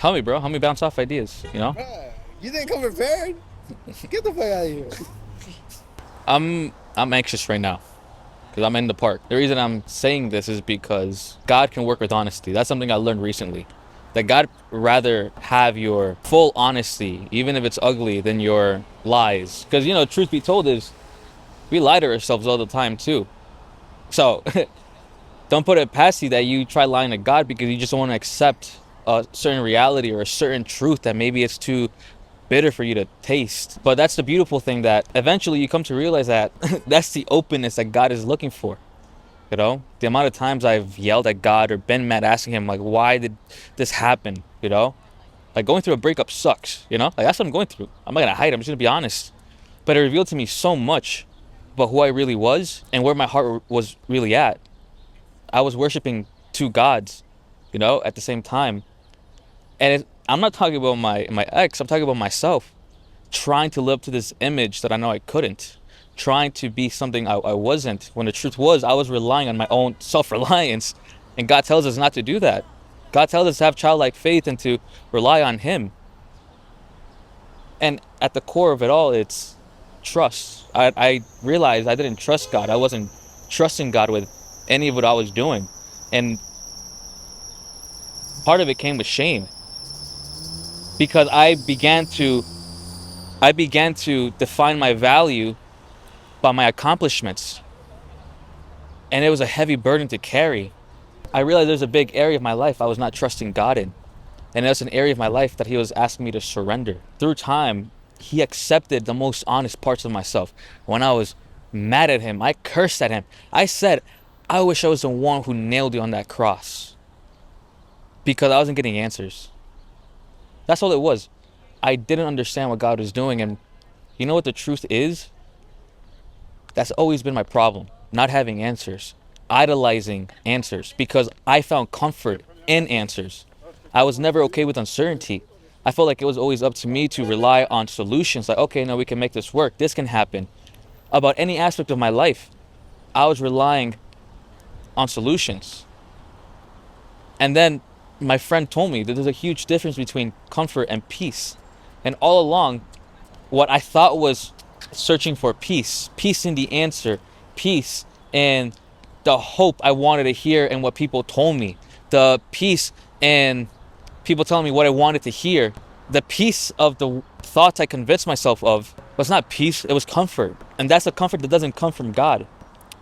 Help me, bro. Help me bounce off ideas. Bruh, you didn't come prepared. Get the fuck out of here. I'm anxious right now because I'm in the park. The reason I'm saying this is because God can work with honesty. That's something I learned recently. That God rather have your full honesty, even if it's ugly, than your lies. Because truth be told is we lie to ourselves all the time too. So don't put it past you that you try lying to God because you just don't want to accept a certain reality or a certain truth that maybe it's too bitter for you to taste. But that's the beautiful thing, that eventually you come to realize that that's the openness that God is looking for. The amount of times I've yelled at God or been mad asking him, like, why did this happen? Like going through a breakup sucks, like that's what I'm going through. I'm not gonna hide it, I'm just gonna be honest. But it revealed to me so much about who I really was and where my heart was really at. I was worshiping two gods, at the same time. And I'm not talking about my ex, I'm talking about myself, trying to live up to this image that I know I couldn't, trying to be something I wasn't, when the truth was I was relying on my own self-reliance. And God tells us not to do that. God tells us to have childlike faith and to rely on him. And at the core of it all, it's trust. I realized I didn't trust God. I wasn't trusting God with any of what I was doing. And part of it came with shame, because I began to define my value by my accomplishments, and it was a heavy burden to carry. I realized there's a big area of my life I was not trusting God in, and that's an area of my life that he was asking me to surrender. Through time, he accepted the most honest parts of myself. When I was mad at him, I cursed at him. I said, I wish I was the one who nailed you on that cross, because I wasn't getting answers. That's all it was. I didn't understand what God was doing. And you know what the truth is? That's always been my problem. Not having answers, idolizing answers, because I found comfort in answers. I was never okay with uncertainty. I felt like it was always up to me to rely on solutions. Like, okay, no, we can make this work. This can happen. About any aspect of my life, I was relying on solutions. And then my friend told me that there's a huge difference between comfort and peace. And all along, what I thought was searching for peace, peace in the answer, peace in the hope I wanted to hear and what people told me, the peace in people telling me what I wanted to hear, the peace of the thoughts I convinced myself of was not peace, it was comfort. And that's a comfort that doesn't come from God.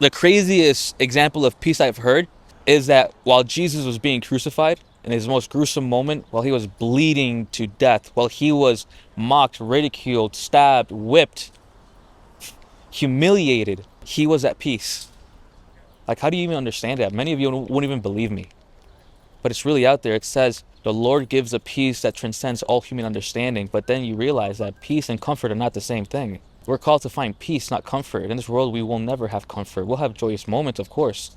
The craziest example of peace I've heard is that while Jesus was being crucified, in his most gruesome moment, while he was bleeding to death, while he was mocked, ridiculed, stabbed, whipped, humiliated, he was at peace. Like, how do you even understand that? Many of you won't even believe me. But it's really out there. It says, the Lord gives a peace that transcends all human understanding. But then you realize that peace and comfort are not the same thing. We're called to find peace, not comfort. In this world, we will never have comfort. We'll have joyous moments, of course,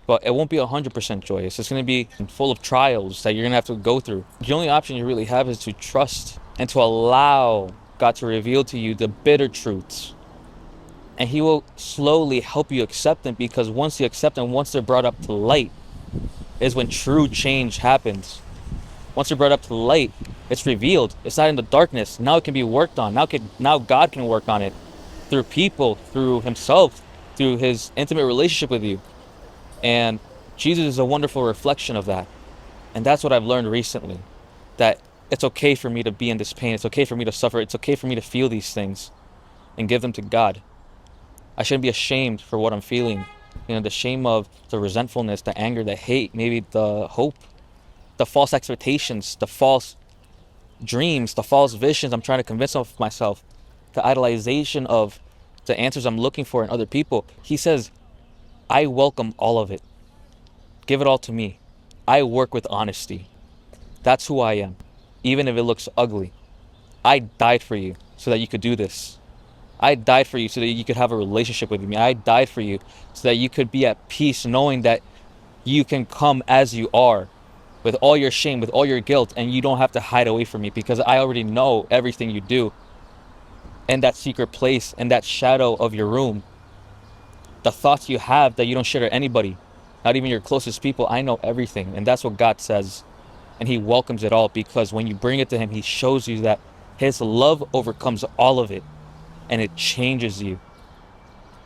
but it won't be 100% joyous. It's going to be full of trials that you're going to have to go through. The only option you really have is to trust and to allow God to reveal to you the bitter truths. And he will slowly help you accept them, because once you accept them, once they're brought up to light, is when true change happens. Once they're brought up to light, it's revealed. It's not in the darkness. Now it can be worked on. Now God can work on it through people, through himself, through his intimate relationship with you. And Jesus is a wonderful reflection of that. And that's what I've learned recently. That it's okay for me to be in this pain. It's okay for me to suffer. It's okay for me to feel these things and give them to God. I shouldn't be ashamed for what I'm feeling. The shame of the resentfulness, the anger, the hate, maybe the hope, the false expectations, the false dreams, the false visions I'm trying to convince of myself, the idolization of the answers I'm looking for in other people. He says, I welcome all of it. Give it all to me. I work with honesty. That's who I am, even if it looks ugly. I died for you so that you could do this. I died for you so that you could have a relationship with me. I died for you so that you could be at peace, knowing that you can come as you are, with all your shame, with all your guilt, and you don't have to hide away from me, because I already know everything you do in that secret place, in that shadow of your room. The thoughts you have that you don't share to anybody, not even your closest people. I know everything. And that's what God says. and he welcomes it all, because when you bring it to him, he shows you that his love overcomes all of it, and it changes you.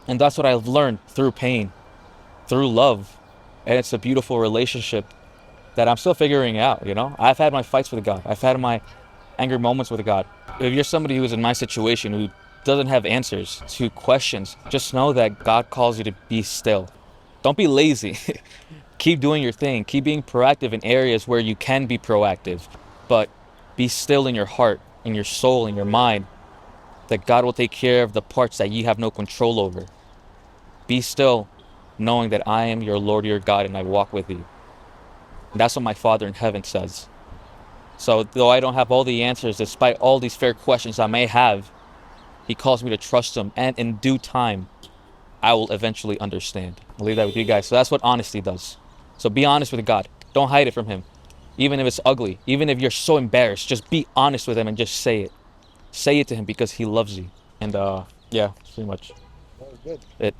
And that's what I've learned through pain, through love. And it's a beautiful relationship that I'm still figuring out, you know? I've had my fights with God. I've had my angry moments with God. If you're somebody who is in my situation who doesn't have answers to questions, just know that God calls you to be still. Don't be lazy. Keep doing your thing. Keep being proactive in areas where you can be proactive. But be still in your heart, in your soul, in your mind, that God will take care of the parts that you have no control over. Be still, knowing that I am your Lord, your God, and I walk with you. And that's what my Father in heaven says. So, though I don't have all the answers, despite all these fair questions I may have, He calls me to trust Him, and in due time, I will eventually understand. I'll leave that with you guys. So, that's what honesty does. So, be honest with God. Don't hide it from Him. Even if it's ugly, even if you're so embarrassed, just be honest with Him and just say it. Say it to Him because He loves you. And, yeah, that's pretty much That was good. it.